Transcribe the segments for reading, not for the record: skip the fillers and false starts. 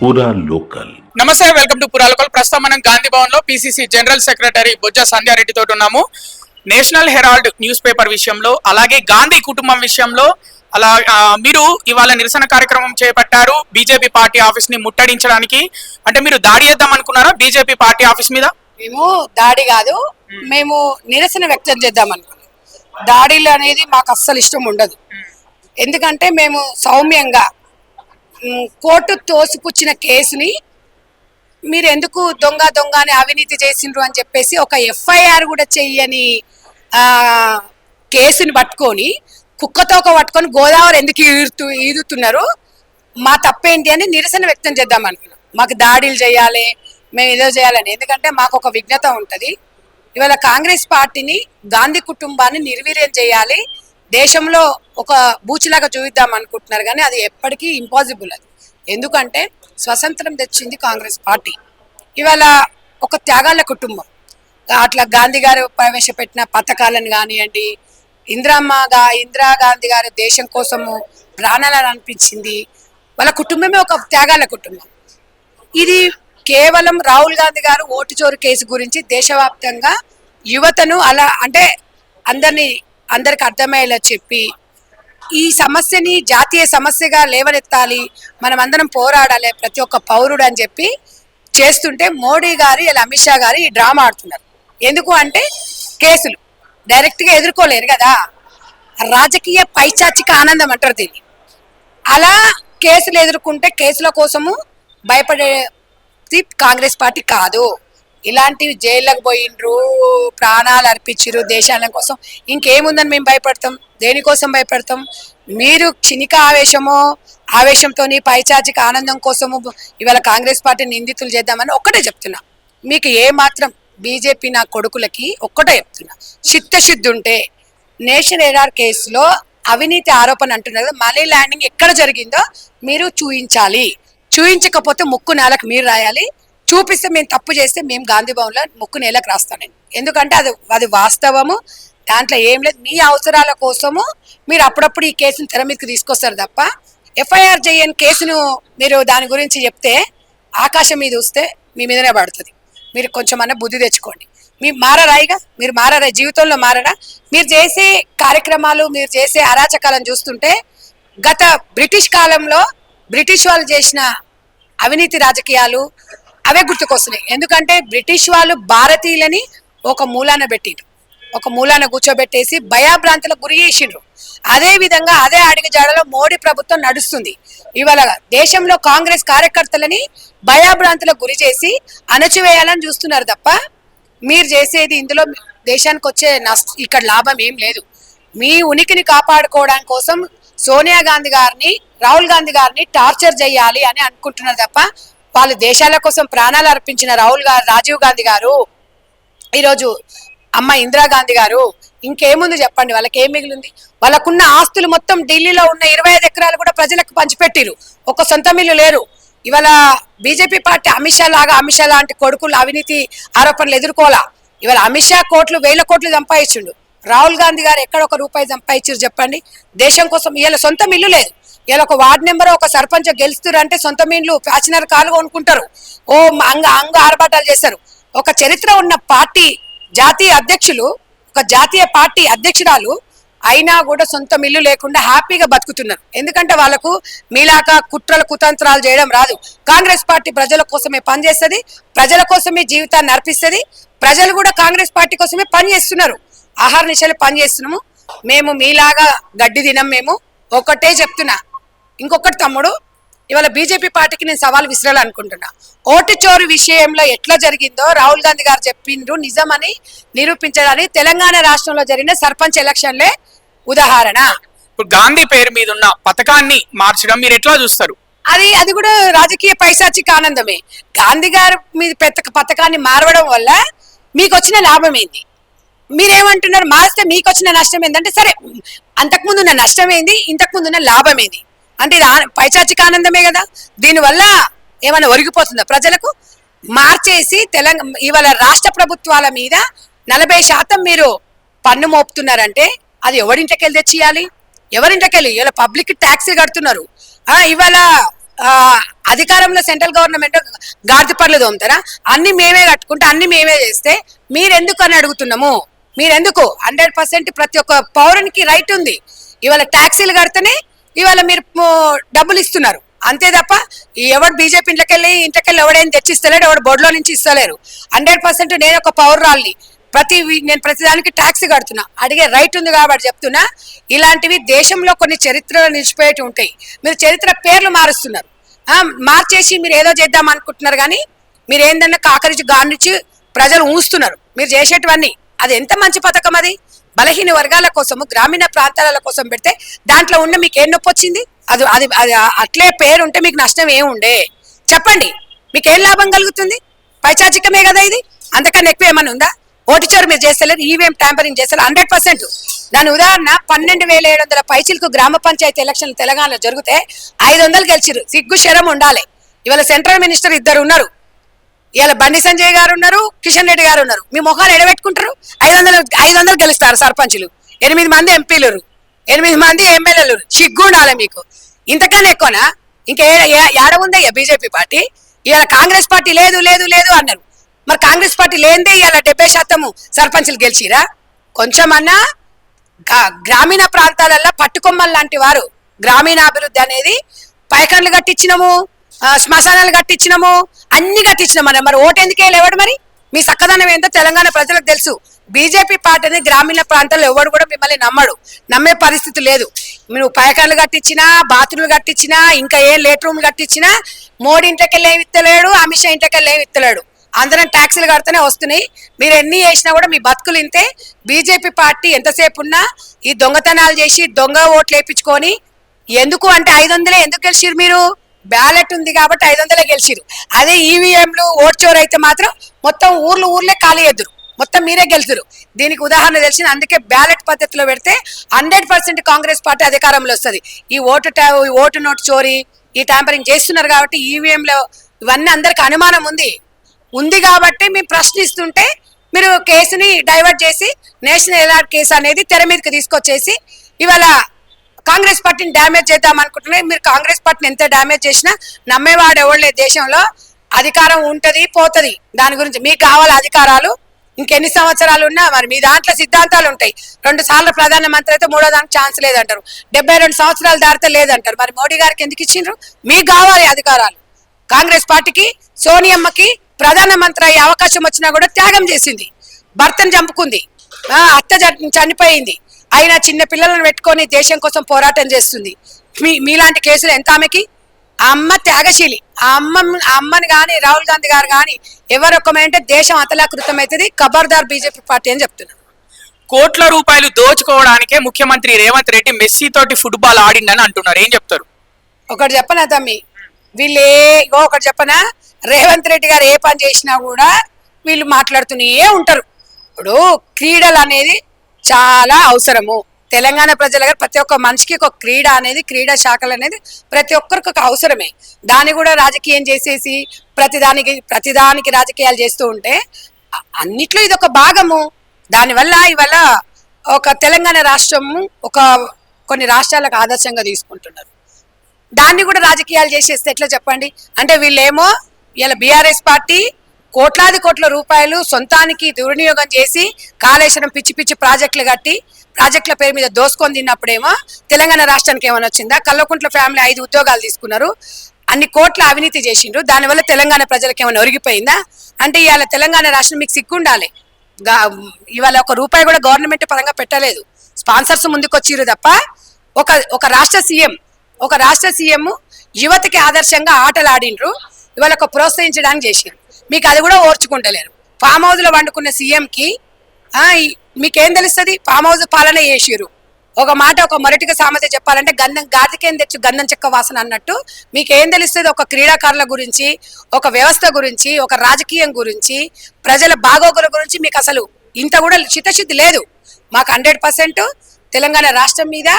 పూరా లోకల్. నమస్తే, welcome to పూరా లోకల్. ప్రస్తుతం మనం గాంధీ భవన్ లో పిసిసి జనరల్ సెక్రటరీ బొజ్జ సంధ్యారెడ్డి తోటి ఉన్నాము. నేషనల్ హెరాల్డ్ న్యూస్ పేపర్ విషయంలో, అలాగే గాంధీ కుటుంబం విషయంలో మీరు ఇవాళ నిరసన కార్యక్రమం చేపట్టారు బీజేపీ పార్టీ ఆఫీస్ ని ముట్టడించడానికి. అంటే మీరు దాడి చేద్దాం అనుకున్నారా బీజేపీ పార్టీ ఆఫీస్ మీద? మేము దాడి కాదు, మేము నిరసన వ్యక్తం చేద్దాం అనుకున్నాం. దాడిలు అనేది మాకు అస్సలు ఇష్టం ఉండదు. ఎందుకంటే మేము సౌమ్యంగా కోర్టు తోసిపుచ్చిన కేసుని మీరు ఎందుకు దొంగ అని అవినీతి చేసిండ్రు అని చెప్పేసి ఒక ఎఫ్ఐఆర్ కూడా చెయ్యని కేసుని పట్టుకొని కుక్కతోక పట్టుకొని గోదావరి ఎందుకు ఈదుతున్నారు, మా తప్పేంటి అని నిరసన వ్యక్తం చేద్దాం అనుకున్నాం. మాకు దాడులు చేయాలి, మేము ఏదో చేయాలని. ఎందుకంటే మాకు ఒక విఘ్నత ఉంటుంది. ఇవాళ కాంగ్రెస్ పార్టీని, గాంధీ కుటుంబాన్ని నిర్వీర్యం చేయాలి, దేశంలో ఒక బూచిలాగా చూపిద్దాం అనుకుంటున్నారు. కానీ అది ఎప్పటికీ ఇంపాసిబుల్. అది ఎందుకంటే స్వతంత్రం తెచ్చింది కాంగ్రెస్ పార్టీ. ఇవాళ ఒక త్యాగాల కుటుంబం. అట్లా గాంధీ గారు ప్రవేశపెట్టిన పథకాలను కానివ్వండి, ఇందిరాగాంధీ గారు దేశం కోసము ప్రాణాలను అనిపించింది. వాళ్ళ కుటుంబమే ఒక త్యాగాల కుటుంబం. ఇది కేవలం రాహుల్ గాంధీ గారు ఓటు చోరు కేసు గురించి దేశవ్యాప్తంగా యువతను అలా అంటే అందరికి అర్థమయ్యేలా చెప్పి ఈ సమస్యని జాతీయ సమస్యగా లేవనెత్తాలి, మనం అందరం పోరాడాలి ప్రతి ఒక్క పౌరుడు అని చెప్పి చేస్తుంటే మోడీ గారు ఇలా అమిత్ షా గారు ఈ డ్రామా ఆడుతున్నారు. ఎందుకు అంటే కేసులు డైరెక్ట్గా ఎదుర్కోలేరు కదా, రాజకీయ పైచాచిక ఆనందం అంటారు దీన్ని. అలా కేసులు ఎదుర్కొంటే కేసుల కోసము భయపడేది కాంగ్రెస్ పార్టీ కాదు. ఇలాంటివి జైళ్ళకు పోయిండ్రు, ప్రాణాలు అర్పించారు దేశాల కోసం. ఇంకేముందని మేము భయపడతాం? దేనికోసం భయపడతాం? మీరు క్షణిక ఆవేశంతో పైచాచిక ఆనందం కోసము ఇవాళ కాంగ్రెస్ పార్టీ నిందితులు చేద్దామని ఒక్కటే చెప్తున్నా. మీకు ఏ మాత్రం బీజేపీ నా కొడుకులకి ఒక్కటే చెప్తున్నా, చిత్తశుద్ధి ఉంటే నేషనల్ హెరాల్డ్ కేసులో అవినీతి ఆరోపణ అంటున్నారు కదా, మనీ ల్యాండింగ్ ఎక్కడ జరిగిందో మీరు చూపించాలి. చూపించకపోతే ముక్కు నేలకు మీరు రాయాలి. చూపిస్తే మేము తప్పు చేస్తే మేము గాంధీ భవన్లో ముక్కు నేలకు రాస్తానండి. ఎందుకంటే అది వాస్తవము, దాంట్లో ఏం లేదు. మీ అవసరాల కోసము మీరు అప్పుడప్పుడు ఈ కేసును తెర మీదకి తీసుకొస్తారు తప్ప ఎఫ్ఐఆర్ చేయని కేసును మీరు దాని గురించి చెప్తే ఆకాశం మీద వస్తే మీ మీదనే పడుతుంది. మీరు కొంచెమన్నా బుద్ధి తెచ్చుకోండి. మీరు మారరాయిగా, మీరు మారరా, జీవితంలో మారరా. మీరు చేసే కార్యక్రమాలు, మీరు చేసే అరాచకాలను చూస్తుంటే గత బ్రిటిష్ కాలంలో బ్రిటిష్ వాళ్ళు చేసిన అవినీతి రాజకీయాలు అవే గుర్తుకొస్తున్నాయి. ఎందుకంటే బ్రిటిష్ వాళ్ళు భారతీయులని ఒక మూలాన కూర్చోబెట్టేసి భయాభ్రాంతులకు గురి చేసిండ్రు. అదే విధంగా అదే అడుగుజాడలో మోడీ ప్రభుత్వం నడుస్తుంది. ఇవాళ దేశంలో కాంగ్రెస్ కార్యకర్తలని భయాభ్రాంతులకు గురి చేసి అణచివేయాలని చూస్తున్నారు తప్ప మీరు చేసేది ఇందులో దేశానికి వచ్చే ఇక్కడ లాభం ఏం లేదు. మీ ఉనికిని కాపాడుకోవడానికి కోసం సోనియా గాంధీ గారిని, రాహుల్ గాంధీ గారిని టార్చర్ చేయాలి అని అనుకుంటున్నారు తప్ప వాళ్ళు దేశాల కోసం ప్రాణాలు అర్పించిన రాజీవ్ గాంధీ గారు, ఈరోజు అమ్మ ఇందిరాగాంధీ గారు, ఇంకేముంది చెప్పండి? వాళ్ళకి ఏం మిగిలింది? వాళ్ళకున్న ఆస్తులు మొత్తం ఢిల్లీలో ఉన్న 25 ఎకరాలు కూడా ప్రజలకు పంచిపెట్టిరు. ఒక సొంత మిల్లు లేరు. ఇవాళ బీజేపీ పార్టీ అమిత్ షా లాంటి కొడుకులు అవినీతి ఆరోపణలు ఎదుర్కోవాలా. ఇవాళ అమిత్ షా వేల కోట్లు సంపాదించిండు. రాహుల్ గాంధీ గారు ఎక్కడ ఒక రూపాయి సంపాదించారు చెప్పండి దేశం కోసం? ఇవాళ సొంత మిల్లు లేదు. ఇలా ఒక వార్డు నెంబర్, ఒక సర్పంచ్ గెలుస్తారు అంటే సొంత మిల్లు ఫ్యాషనర్ కాలు కొనుక్కుంటారు, అంగ ఆర్భాటాలు చేస్తారు. ఒక చరిత్ర ఉన్న పార్టీ జాతీయ అధ్యక్షులు, ఒక జాతీయ పార్టీ అధ్యక్షురాలు అయినా కూడా సొంత మిల్లు లేకుండా హ్యాపీగా బతుకుతున్నారు. ఎందుకంటే వాళ్ళకు మీలాగా కుతంత్రాలు చేయడం రాదు. కాంగ్రెస్ పార్టీ ప్రజల కోసమే పనిచేస్తుంది, ప్రజల కోసమే జీవితాన్ని అర్పిస్తుంది. ప్రజలు కూడా కాంగ్రెస్ పార్టీ కోసమే పనిచేస్తున్నారు, ఆహార నిశలు పనిచేస్తున్నాము. మేము మీలాగా గడ్డి తినం. మేము ఒకటే చెప్తున్నా, ఇంకొకటి తమ్ముడు, ఇవాళ బీజేపీ పార్టీకి నేను సవాల్ విసిరాలనుకుంటున్నా. ఓటు చోరు విషయంలో ఎట్లా జరిగిందో రాహుల్ గాంధీ గారు చెప్పిండ్రు నిజమని నిరూపించడానికి తెలంగాణ రాష్ట్రంలో జరిగిన సర్పంచ్ ఎలక్షన్లే ఉదాహరణ. ఇప్పుడు గాంధీ పేరు మీద ఉన్న పథకాన్ని మార్చడం మీరు ఎట్లా చూస్తారు? అది కూడా రాజకీయ పైశాచిక ఆనందమే. గాంధీ గారు మీద పథకాన్ని మారవడం వల్ల మీకు వచ్చిన లాభం ఏంది? మీరేమంటున్నారు? మారిస్తే మీకు వచ్చిన నష్టం ఏంటంటే, సరే అంతకుముందు ఉన్న నష్టం ఏంది, ఇంతకుముందు ఉన్న లాభం ఏంది అంటే ఇది పైచాచిక ఆనందమే కదా. దీనివల్ల ఏమైనా ఒరిగిపోతుందా ప్రజలకు? మార్చేసి ఇవాళ రాష్ట్ర ప్రభుత్వాల మీద 40% మీరు పన్ను మోపుతున్నారంటే అది ఎవరింటికెళ్ళి తెచ్చియాలి? ఎవరింటికెళ్ళి? ఇవాళ పబ్లిక్ ట్యాక్స్ కడుతున్నారు. ఇవాళ ఆ, అధికారంలో సెంట్రల్ గవర్నమెంట్ గాడిద పనులు తోముతారా? అన్ని మేమే కట్టుకుంటే అన్ని మేమే చేస్తే మీరెందుకు అని అడుగుతున్నాము. మీరెందుకు? 100% ప్రతి ఒక్క పౌరునికి రైట్ ఉంది. ఇవాళ ట్యాక్సీలు కడితేనే ఇవాళ మీరు డబ్బులు ఇస్తున్నారు అంతే తప్ప ఎవడు బీజేపీ ఇంట్లోకెళ్ళి ఎవడైనా తెచ్చిస్తలేడు, ఎవడు బొడ్లో నుంచి ఇస్తలేరు. 100% నేను ఒక పౌరురాల్ని, నేను ప్రతిదానికి ట్యాక్స్ కడుతున్నా, అడిగే రైట్ ఉంది కాబట్టి చెప్తున్నా. ఇలాంటివి దేశంలో కొన్ని చరిత్రలు నిలిచిపోయేవి ఉంటాయి. మీరు చరిత్ర పేర్లు మారుస్తున్నారు, మార్చేసి మీరు ఏదో చేద్దాం అనుకుంటున్నారు. కానీ మీరు ఏందన్నా కాకరించి గానిచ్చి ప్రజలు ఊస్తున్నారు మీరు చేసేటివన్నీ. అది ఎంత మంచి పథకం అది! బలహీన వర్గాల కోసము, గ్రామీణ ప్రాంతాల కోసం పెడితే దాంట్లో ఉన్న మీకు ఏం నొప్పి వచ్చింది? అది అది అది అట్లే పేరు ఉంటే మీకు నష్టం ఏముండే చెప్పండి? మీకు ఏం లాభం కలుగుతుంది? పైచాచికమే కదా ఇది. అంతకన్నా ఎక్కువ ఏమైనా ఉందా? ఓటిచోరు మీరు చేస్తలేరు, ఈవీఎం ట్యాంపరింగ్ చేస్తారు 100%. దాని ఉదాహరణ 12,700 పైచిలకు గ్రామ పంచాయతీ ఎలక్షన్లు తెలంగాణలో జరిగితే 500 గెలిచిరు. సిగ్గు శరం ఉండాలి. ఇవాళ సెంట్రల్ మినిస్టర్ 2 ఉన్నారు. ఇవాళ బండి సంజయ్ గారు ఉన్నారు, కిషన్ రెడ్డి గారు ఉన్నారు. మీ మొహాలు ఎడబెట్టుకుంటారు. 500 గెలుస్తారు సర్పంచులు, 8 మంది ఎంపీలు, 8 మంది ఎమ్మెల్యేలు. సిగ్గు ఉండాలి మీకు. ఇంతకన్నా ఎక్కువనా? ఇంకా ఏడ ఉందయ్యా బీజేపీ పార్టీ? ఇవాళ కాంగ్రెస్ పార్టీ లేదు లేదు లేదు అన్నారు. మరి కాంగ్రెస్ పార్టీ లేనిదే ఇవాళ 70% సర్పంచులు గెలిచిరా? కొంచెమన్నా గ్రామీణ ప్రాంతాలలో పట్టుకొమ్మలు లాంటి వారు గ్రామీణాభివృద్ధి అనేది పైకర్లు కట్టించినము, శ్మశానాలు కట్టించినము, అన్ని కట్టించినాం. మరి ఓటు ఎందుకే లేవాడు? మరి మీ చక్కదనం ఏంటో తెలంగాణ ప్రజలకు తెలుసు. బీజేపీ పార్టీని గ్రామీణ ప్రాంతాల్లో ఎవరు కూడా మిమ్మల్ని నమ్మే పరిస్థితి లేదు. మీరు పైకర్లు కట్టించినా, బాత్రూమ్లు కట్టించినా, ఇంకా ఏ లేట్ రూమ్లు కట్టించినా మోడీ ఇంట్లోకెళ్ళి ఏమి ఇస్తలేడు, అమిత్ షా ఇంట్లోకెళ్ళి ఏమి ఇస్తలేడు. అందరం ట్యాక్సీలు కడితేనే వస్తున్నాయి. మీరు ఎన్ని చేసినా కూడా మీ బతుకులు ఇంతే. బీజేపీ పార్టీ ఎంతసేపు ఉన్నా ఈ దొంగతనాలు చేసి దొంగ ఓట్లు వేయించుకొని, ఎందుకు అంటే 500 ఎందుకు గెలిచిరు? మీరు బ్యాలెట్ ఉంది కాబట్టి 500 గెలిచిరు. అదే ఈవీఎంలు ఓట్ చోరు అయితే మాత్రం మొత్తం ఊర్లే ఖాళీ ఎదురు, మొత్తం మీరే గెలుతురు. దీనికి ఉదాహరణ తెలిసింది. అందుకే బ్యాలెట్ పద్ధతిలో పెడితే 100% కాంగ్రెస్ పార్టీ అధికారంలో వస్తుంది. ఈ ఓటు నోటు చోరీ, ఈ ట్యాంపరింగ్ చేస్తున్నారు కాబట్టి ఈవీఎంలో ఇవన్నీ అందరికి అనుమానం ఉంది కాబట్టి మేము ప్రశ్నిస్తుంటే మీరు కేసుని డైవర్ట్ చేసి నేషనల్ ఎలాట్ కేసు అనేది తెర మీదకి తీసుకొచ్చేసి ఇవాళ కాంగ్రెస్ పార్టీని డ్యామేజ్ చేద్దాం అనుకుంటున్నారు. మీరు కాంగ్రెస్ పార్టీని ఎంత డ్యామేజ్ చేసినా నమ్మేవాడు ఎవడలేదు. దేశంలో అధికారం ఉంటది పోతది, దాని గురించి మీకు కావాలి అధికారాలు. ఇంకెన్ని సంవత్సరాలు ఉన్నా మరి మీ దాంట్లో సిద్ధాంతాలు ఉంటాయి. 2 సార్లు ప్రధానమంత్రి అయితే 3వ దానికి ఛాన్స్ లేదంటారు. 72 సంవత్సరాలు దాటితే లేదంటారు. మరి మోడీ గారికి ఎందుకు ఇచ్చిండ్రు? మీకు కావాలి అధికారాలు. కాంగ్రెస్ పార్టీకి సోనియమ్మకి ప్రధానమంత్రి అయ్యే అవకాశం వచ్చినా కూడా త్యాగం చేసింది. భర్తను చంపుకుంది, అత్త చనిపోయింది, అయినా చిన్న పిల్లలను పెట్టుకొని దేశం కోసం పోరాటం చేస్తుంది. మీలాంటి కేసులు ఎంత ఆమెకి? ఆ అమ్మ త్యాగశీలి. ఆ అమ్మని కానీ రాహుల్ గాంధీ గారు కానీ ఎవరొక్కమంటే దేశం అతలాకృతం అవుతుంది. ఖబర్దార్ బీజేపీ పార్టీ అని చెప్తున్నారు. కోట్ల రూపాయలు దోచుకోవడానికే ముఖ్యమంత్రి రేవంత్ రెడ్డి మెస్సీ తోటి ఫుట్బాల్ ఆడిండని అంటున్నారు. ఏం చెప్తారు? ఒకటి చెప్పనా తమ్మి, ఒకటి చెప్పనా, రేవంత్ రెడ్డి గారు ఏ పని చేసినా కూడా వీళ్ళు మాట్లాడుతూనే ఉంటారు. ఇప్పుడు క్రీడలు అనేది చాలా అవసరము. తెలంగాణ ప్రజల గారు ప్రతి ఒక్క మనిషికి ఒక క్రీడ అనేది, క్రీడా శాఖలు అనేది ప్రతి ఒక్కరికి ఒక అవసరమే. దాన్ని కూడా రాజకీయం చేసేసి ప్రతిదానికి రాజకీయాలు చేస్తూ ఉంటే అన్నిట్లో ఇది ఒక భాగము. దానివల్ల ఇవాళ ఒక తెలంగాణ రాష్ట్రము కొన్ని రాష్ట్రాలకు ఆదర్శంగా తీసుకుంటున్నారు. దాన్ని కూడా రాజకీయాలు చేసేస్తే ఎట్లా చెప్పండి? అంటే వీళ్ళేమో ఇలా బీఆర్ఎస్ పార్టీ కోట్లాది కోట్ల రూపాయలు సొంతానికి దుర్వినియోగం చేసి కాళేశ్వరం పిచ్చి ప్రాజెక్టులు కట్టి ప్రాజెక్టుల పేరు మీద దోసుకొని తిన్నప్పుడేమో తెలంగాణ రాష్ట్రానికి ఏమైనా వచ్చిందా? కల్వకుంట్ల ఫ్యామిలీ 5 ఉద్యోగాలు తీసుకున్నారు, అన్ని కోట్ల అవినీతి చేసిండ్రు, దానివల్ల తెలంగాణ ప్రజలకు ఏమైనా ఒరిగిపోయిందా? అంటే ఇవాళ తెలంగాణ రాష్ట్రం మీకు సిగ్గుండాలి. ఇవాళ ₹1 కూడా గవర్నమెంట్ పరంగా పెట్టలేదు. స్పాన్సర్స్ ముందుకు వచ్చిర్రు తప్ప ఒక రాష్ట్ర సీఎం యువతకి ఆదర్శంగా ఆటలు ఆడిండ్రు. ఇవాళ ప్రోత్సహించడానికి చేసినారు. మీకు అది కూడా ఓర్చుకుంటలేరు. ఫామ్ హౌస్ లో వండుకున్న సీఎంకి మీకేం తెలుస్తుంది? ఫామ్ హౌస్ పాలన చేసిరు. ఒక మొరటిగా సామెత చెప్పాలంటే గాదికేం తెచ్చు గంధం చెక్క వాసన అన్నట్టు మీకేం తెలుస్తుంది? ఒక క్రీడాకారుల గురించి, ఒక వ్యవస్థ గురించి, ఒక రాజకీయం గురించి, ప్రజల బాగోగుల గురించి మీకు అసలు ఇంత కూడా చిత్తశుద్ధి లేదు. మాకు 100% తెలంగాణ రాష్ట్రం మీద,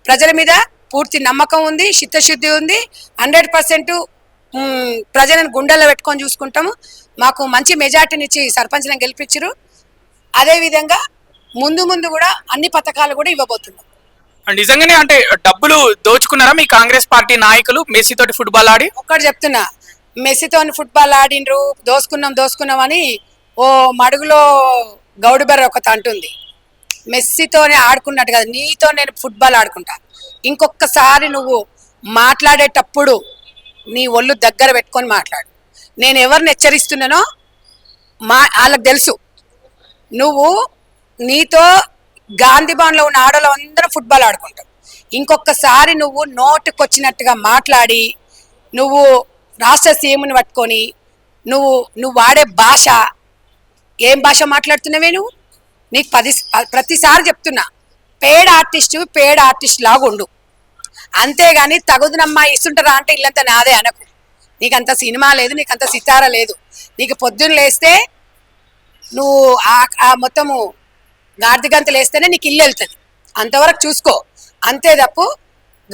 ప్రజల మీద పూర్తి నమ్మకం ఉంది, చిత్తశుద్ధి ఉంది. 100% ప్రజలను గుండెల్లో పెట్టుకొని చూసుకుంటాము. మాకు మంచి మెజార్టీనిచ్చి సర్పంచ్లను గెలిపించరు. అదేవిధంగా ముందు కూడా అన్ని పథకాలు కూడా ఇవ్వబోతున్నాం. నిజంగానే అంటే డబ్బులు దోచుకున్నారా మీ కాంగ్రెస్ పార్టీ నాయకులు మెస్సీ తోటి ఫుట్బాల్ ఆడి? ఒక్కటి చెప్తున్నా, మెస్సీతోని ఫుట్బాల్ ఆడిండ్రు, దోసుకున్నాం అని ఓ మడుగులో గౌడుబెర్ర ఒకటి అంటుంది. మెస్సీతోనే ఆడుకున్నట్టు కదా, నీతో నేను ఫుట్బాల్ ఆడుకుంటా. ఇంకొకసారి నువ్వు మాట్లాడేటప్పుడు నీ ఒళ్ళు దగ్గర పెట్టుకొని మాట్లాడు. నేను ఎవరిని హెచ్చరిస్తున్నానో వాళ్ళకి తెలుసు. నువ్వు నీతో గాంధీ భవన్లో ఉన్న ఆడలో అందరూ ఫుట్బాల్ ఆడుకుంటావు. ఇంకొకసారి నువ్వు నోటుకొచ్చినట్టుగా మాట్లాడి నువ్వు రాష్ట్ర సీఎంని పట్టుకొని నువ్వు వాడే భాష ఏం భాష మాట్లాడుతున్నావే నువ్వు? నీకు ప్రతిసారి చెప్తున్నా, పేడ్ ఆర్టిస్ట్ లాగా ఉండు. అంతేగాని తగుదనమ్మా ఇస్తుంటారా అంటే ఇల్లంతా నాదే అనకు. నీకంత సినిమా లేదు, నీకంత సితార లేదు. నీకు పొద్దున్న లేస్తే నువ్వు ఆ మొత్తము గార్దిగంతలు వేస్తేనే నీకు ఇల్లు వెళ్తుంది. అంతవరకు చూసుకో. అంతే తప్పు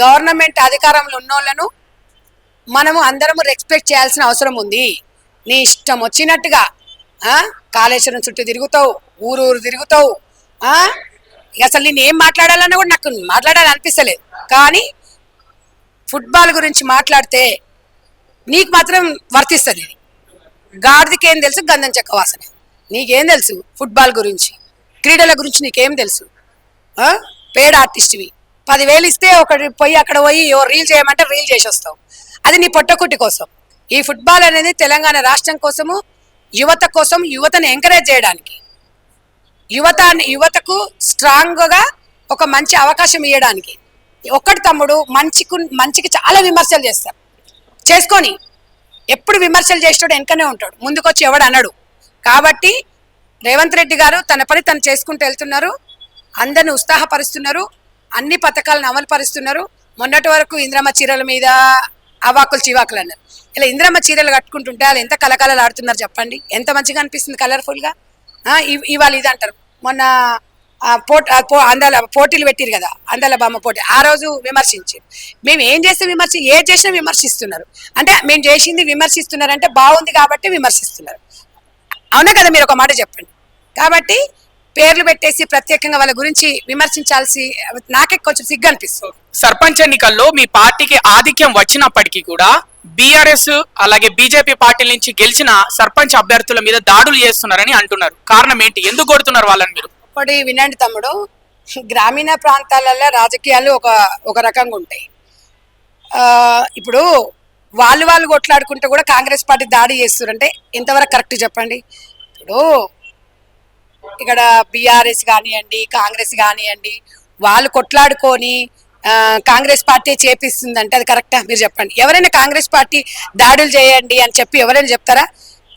గవర్నమెంట్ అధికారంలో ఉన్నోళ్ళను మనము అందరము రెస్పెక్ట్ చేయాల్సిన అవసరం ఉంది. నీ ఇష్టం వచ్చినట్టుగా కాళేశ్వరం చుట్టూ తిరుగుతావు, ఊరు తిరుగుతావు. అసలు నేను ఏం మాట్లాడాలన్నా కూడా నాకు మాట్లాడాలని అనిపిస్తలేదు. కానీ ఫుట్బాల్ గురించి మాట్లాడితే నీకు మాత్రం వర్తిస్తుంది. గాడిదకి ఏం తెలుసు గంధం చెక్క వాసన. నీకేం తెలుసు ఫుట్బాల్ గురించి, క్రీడల గురించి నీకేం తెలుసు? పేడ్ ఆర్టిస్ట్వి 10,000 ఇస్తే ఒకటి పోయి అక్కడ పోయి రీల్ చేయమంటే రీల్ చేసి వస్తావు. అది నీ పొట్టకుట్టి కోసం. ఈ ఫుట్బాల్ అనేది తెలంగాణ రాష్ట్రం కోసము, యువత కోసం, యువతను ఎంకరేజ్ చేయడానికి, యువతకు స్ట్రాంగ్గా ఒక మంచి అవకాశం ఇవ్వడానికి. ఒక్కటి తమ్ముడు మంచికి చాలా విమర్శలు చేస్తారు. చేసుకొని ఎప్పుడు విమర్శలు చేసేటోడు వెనకనే ఉంటాడు, ముందుకొచ్చి ఎవడు అన్నాడు. కాబట్టి రేవంత్ రెడ్డి గారు తన పని తను చేసుకుంటూ వెళ్తున్నారు, అందరిని ఉత్సాహపరుస్తున్నారు, అన్ని పథకాలను అమలు పరుస్తున్నారు. మొన్నటి వరకు ఇంద్రమ్మ చీరల మీద అవాకులు చివాకులు అన్నారు. ఇలా ఇంద్రమ్మ చీరలు కట్టుకుంటుంటే వాళ్ళు ఎంత కలకలలు ఆడుతున్నారు చెప్పండి. ఎంత మంచిగా అనిపిస్తుంది కలర్ఫుల్గా. ఇవాళ ఇది అంటారు. మొన్న అందాల పోటీలు పెట్టిరు కదా, అందాల బామ్మ పోటీ, ఆ రోజు విమర్శించారు. మేము ఏం చేస్తే ఏది చేసినా విమర్శిస్తున్నారు. అంటే మేము చేసింది విమర్శిస్తున్నారు అంటే బాగుంది కాబట్టి విమర్శిస్తున్నారు. అవునా కదా? మీరు ఒక మాట చెప్పండి. కాబట్టి పేర్లు పెట్టేసి ప్రత్యేకంగా వాళ్ళ గురించి విమర్శించాల్సి నాకే కొంచెం సిగ్గు అనిపిస్తుంది. సర్పంచ్ ఎన్నికల్లో మీ పార్టీకి ఆధిక్యం వచ్చినప్పటికీ కూడా బీఆర్ఎస్ అలాగే బీజేపీ పార్టీల నుంచి గెలిచిన సర్పంచ్ అభ్యర్థుల మీద దాడులు చేస్తున్నారని అంటున్నారు. కారణం ఏంటి? ఎందుకు కొడుతున్నారు వాళ్ళని మీరు? ఒకటి వినండి తమ్ముడు, గ్రామీణ ప్రాంతాలలో రాజకీయాలు ఒక రకంగా ఉంటాయి. ఇప్పుడు వాళ్ళు కొట్లాడుకుంటే కూడా కాంగ్రెస్ పార్టీ దాడి చేస్తున్నారంటే ఎంతవరకు కరెక్ట్ చెప్పండి. ఇప్పుడు ఇక్కడ బీఆర్ఎస్ కానివ్వండి, కాంగ్రెస్ కానివ్వండి, వాళ్ళు కొట్లాడుకొని కాంగ్రెస్ పార్టీ చేపిస్తుందంటే అది కరెక్టా? మీరు చెప్పండి. ఎవరైనా కాంగ్రెస్ పార్టీ దాడులు చేయండి అని చెప్పి ఎవరైనా చెప్తారా?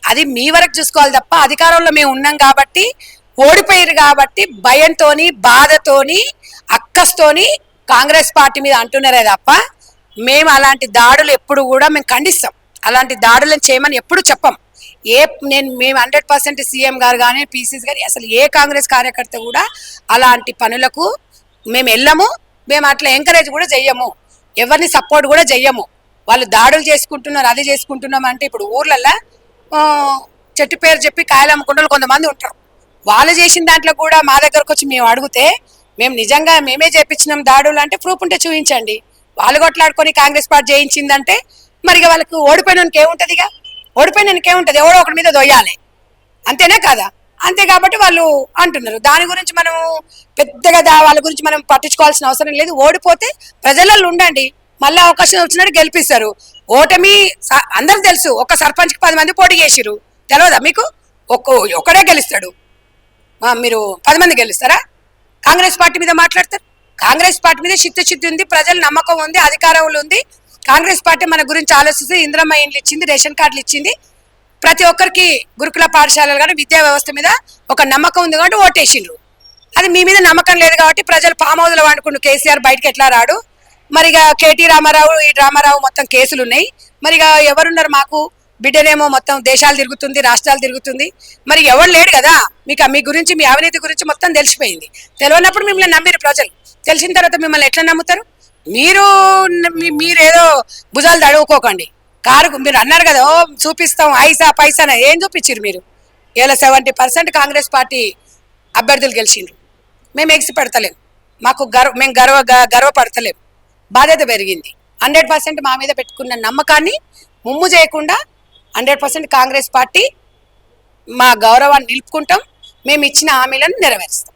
అది మీ వరకు చూసుకోవాలి తప్ప, అధికారంలో మేము ఉన్నాం కాబట్టి, ఓడిపోయారు కాబట్టి భయంతోని, బాధతోని, అక్కస్తోని కాంగ్రెస్ పార్టీ మీద అంటున్నారే తప్ప మేము అలాంటి దాడులు ఎప్పుడు కూడా మేము ఖండిస్తాం. అలాంటి దాడులను చేయమని ఎప్పుడు చెప్పం. మేము 100% సీఎం గారు కానీ, పీసీసీ కానీ, అసలు ఏ కాంగ్రెస్ కార్యకర్త కూడా అలాంటి పనులకు మేము వెళ్ళము. మేము అట్లా ఎంకరేజ్ కూడా చెయ్యము, ఎవరిని సపోర్ట్ కూడా చెయ్యము. వాళ్ళు దాడులు చేసుకుంటున్నారు, అది చేసుకుంటున్నాం అంటే ఇప్పుడు ఊర్లల్లో చెట్టు పేరు చెప్పి కాయలు అమ్ముకుంటారు కొంతమంది ఉంటారు. వాళ్ళు చేసిన దాంట్లో కూడా మా దగ్గరకు వచ్చి మేము అడిగితే మేము నిజంగా మేమే చేపించినాం దాడులు అంటే ప్రూఫ్ ఉంటే చూపించండి. వాళ్ళు కొట్లాడుకొని కాంగ్రెస్ పార్టీ జయించిందంటే మరి వాళ్ళకి ఓడిపోయినానికి ఏముంటుంది? ఇక ఓడిపోయినానికి ఏముంటుంది? ఎవడో ఒకటి మీద దొయ్యాలి, అంతేనే కదా? అంతే కాబట్టి వాళ్ళు అంటున్నారు. దాని గురించి మనం పెద్దగా వాళ్ళ గురించి మనం పట్టించుకోవాల్సిన అవసరం లేదు. ఓడిపోతే ప్రజలలో ఉండండి, మళ్ళీ అవకాశం వచ్చినట్టు గెలిపిస్తారు. ఓటమి అందరికి తెలుసు. ఒక సర్పంచ్కి 10 మంది పోటీ చేసిరు, తెలియదా మీకు? ఒక్కడే గెలుస్తాడు, మీరు 10 మంది గెలుస్తారా? కాంగ్రెస్ పార్టీ మీద మాట్లాడతారు. కాంగ్రెస్ పార్టీ మీద చిత్తశుద్ధి ఉంది, ప్రజల నమ్మకం ఉంది, అధికారంలో ఉంది. కాంగ్రెస్ పార్టీ మన గురించి ఆలోచిస్తే ఇందిరమ్మ ఇండ్లు ఇచ్చింది, రేషన్ కార్డులు ఇచ్చింది. ప్రతి ఒక్కరికి గురుకుల పాఠశాలలు కానీ విద్యా వ్యవస్థ మీద ఒక నమ్మకం ఉంది కాబట్టి ఓటేసిండ్రు. అది మీ మీద నమ్మకం లేదు కాబట్టి ప్రజలు పామౌదులు వాడుకుంటూ కేసీఆర్ బయటకు ఎట్లా రాడు? మరిగా కేటీ రామారావు, ఈ రామారావు మొత్తం కేసులు ఉన్నాయి. మరిగా ఎవరున్నారు? మాకు బిడ్డనేమో మొత్తం దేశాలు తిరుగుతుంది, రాష్ట్రాలు తిరుగుతుంది. మరి ఎవరు లేడు కదా? మీ గురించి, మీ అవినీతి గురించి మొత్తం తెలిసిపోయింది. తెలియనప్పుడు మిమ్మల్ని నమ్మిరు ప్రజలు. తెలిసిన తర్వాత మిమ్మల్ని ఎట్లా నమ్ముతారు? మీరేదో భుజాలు తడువుకోకండి. మీరు అన్నారు కదా చూపిస్తాం ఐసా పైసా, ఏం చూపించారు మీరు? ఇలా 70% కాంగ్రెస్ పార్టీ అభ్యర్థులు గెలిచిండ్రు. మేము ఎగిసి పెడతలేము. మాకు మేము గర్వపడతలేము. బాధ్యత పెరిగింది. 100% మా మీద పెట్టుకున్న నమ్మకాన్ని ముమ్ము చేయకుండా 100% కాంగ్రెస్ పార్టీ మా గౌరవాన్ని నిలుపుకుంటాం. మేము ఇచ్చిన హామీలను నెరవేరుస్తాం.